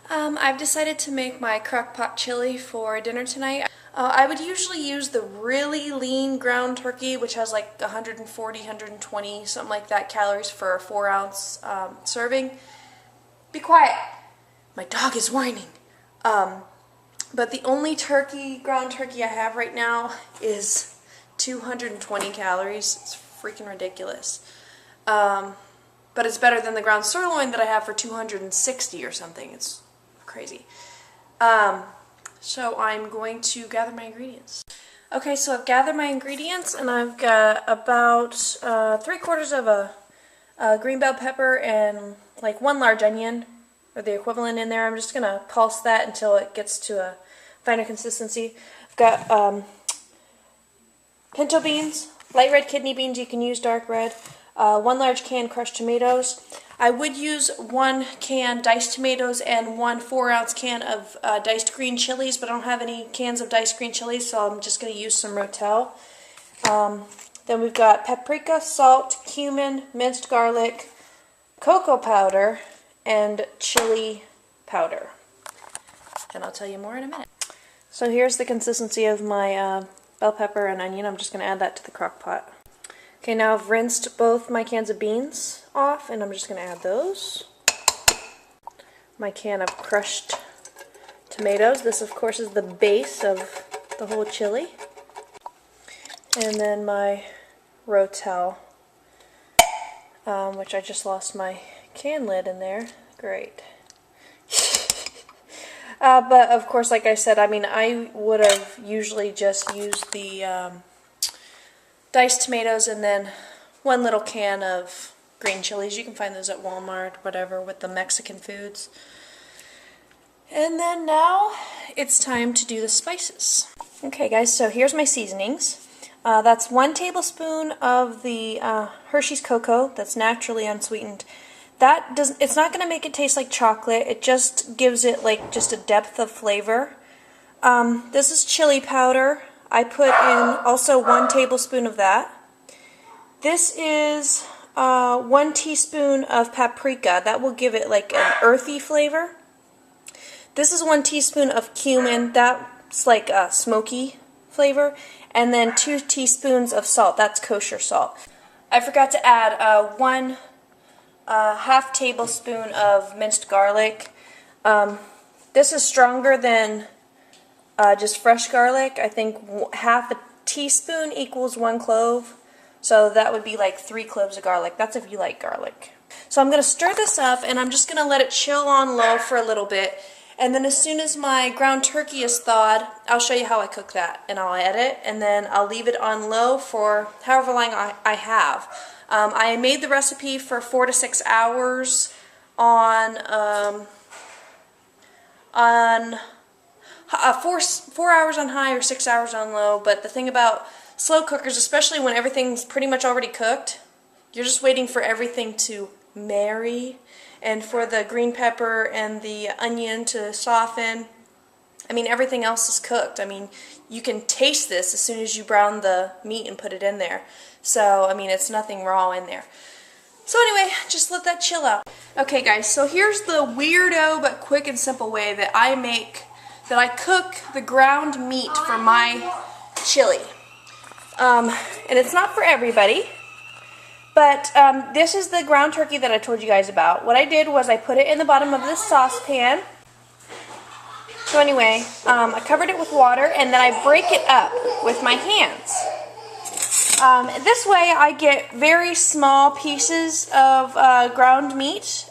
I've decided to make my crock pot chili for dinner tonight. I would usually use the really lean ground turkey, which has like 140, 120, something like that calories for a 4-ounce serving. Be quiet. My dog is whining. But the only ground turkey I have right now is 220 calories. It's freaking ridiculous. But it's better than the ground sirloin that I have for 260 or something. It's crazy. So I'm going to gather my ingredients. Okay, so I've gathered my ingredients, and I've got about 3/4 of a green bell pepper and like 1 large onion, or the equivalent in there. I'm just going to pulse that until it gets to a finer consistency. I've got pinto beans, light red kidney beans, you can use dark red, 1 large can crushed tomatoes. I would use 1 can diced tomatoes and 1 4-ounce can of diced green chilies, but I don't have any cans of diced green chilies, so I'm just going to use some Rotel. Then we've got paprika, salt, cumin, minced garlic, cocoa powder, and chili powder. And I'll tell you more in a minute. So here's the consistency of my bell pepper and onion. I'm just going to add that to the crock pot. Okay, now I've rinsed both my cans of beans off, and I'm just going to add those. My can of crushed tomatoes. This, of course, is the base of the whole chili. And then my Rotel, which I just lost my can lid in there. Great. But, of course, like I said, I would have usually just used the diced tomatoes and then 1 little can of green chilies. You can find those at Walmart, whatever, with the Mexican foods. And then now it's time to do the spices. Okay guys, so here's my seasonings. That's 1 tablespoon of the Hershey's Cocoa that's naturally unsweetened. It's not going to make it taste like chocolate, it just gives it like just a depth of flavor. This is chili powder. I put in also 1 tablespoon of that. This is 1 teaspoon of paprika. That will give it like an earthy flavor. This is 1 teaspoon of cumin. That's like a smoky flavor. And then 2 teaspoons of salt. That's kosher salt. I forgot to add 1 half tablespoon of minced garlic. This is stronger than just fresh garlic. I think half a teaspoon equals 1 clove. So that would be like 3 cloves of garlic. That's if you like garlic. So I'm going to stir this up, and I'm just going to let it chill on low for a little bit. And then as soon as my ground turkey is thawed, I'll show you how I cook that. And I'll add it, and then I'll leave it on low for however long I have. I made the recipe for 4 to 6 hours on 4 hours on high or 6 hours on low. But the thing about slow cookers, especially when everything's pretty much already cooked, you're just waiting for everything to marry and for the green pepper and the onion to soften. Everything else is cooked. You can taste this as soon as you brown the meat and put it in there. So, it's nothing raw in there. So anyway, just let that chill out. Okay guys, so here's the weirdo but quick and simple way that I cook the ground meat for my chili. And it's not for everybody, but this is the ground turkey that I told you guys about. What I did was I put it in the bottom of this saucepan. So anyway, I covered it with water, and then I break it up with my hands. This way I get very small pieces of ground meat.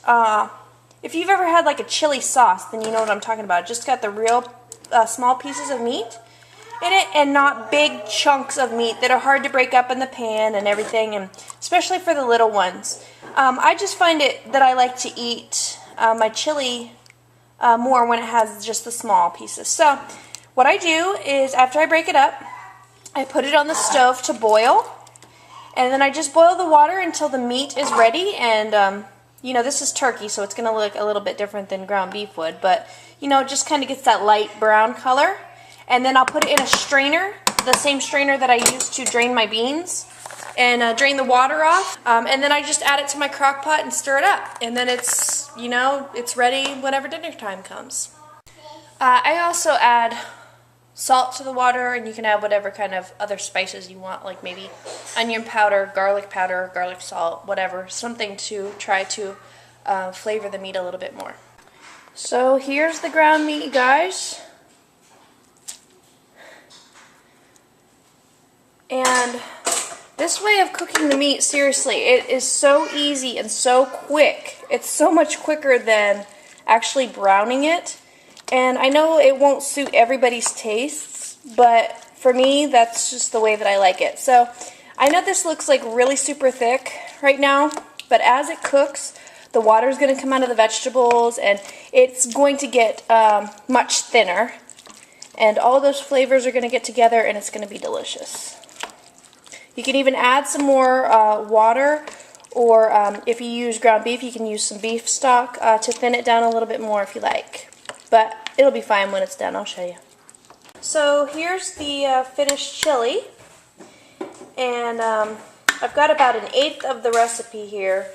If you've ever had like a chili sauce, then you know what I'm talking about. Just got the real small pieces of meat in it, and not big chunks of meat that are hard to break up in the pan and everything, and especially for the little ones. I just find it that I like to eat my chili more when it has just the small pieces. So what I do is after I break it up, I put it on the stove to boil, and then I just boil the water until the meat is ready. And this is turkey, so it's going to look a little bit different than ground beef would, but it just kind of gets that light brown color. And then I'll put it in a strainer, the same strainer that I used to drain my beans. and drain the water off. And then I just add it to my crock pot and stir it up. And then it's, you know, it's ready whenever dinner time comes. I also add salt to the water, and you can add whatever kind of other spices you want, like maybe onion powder, garlic salt, whatever, something to try to flavor the meat a little bit more. So here's the ground meat, you guys. And this way of cooking the meat, seriously, it is so easy and so quick. It's so much quicker than actually browning it. And I know it won't suit everybody's tastes, but for me, that's just the way that I like it. So I know this looks like really super thick right now, but as it cooks, the water is going to come out of the vegetables, and it's going to get much thinner. And all those flavors are going to get together, and it's going to be delicious. You can even add some more water, or if you use ground beef, you can use some beef stock to thin it down a little bit more if you like. But it'll be fine when it's done. I'll show you. So here's the finished chili, and I've got about 1/8 of the recipe here.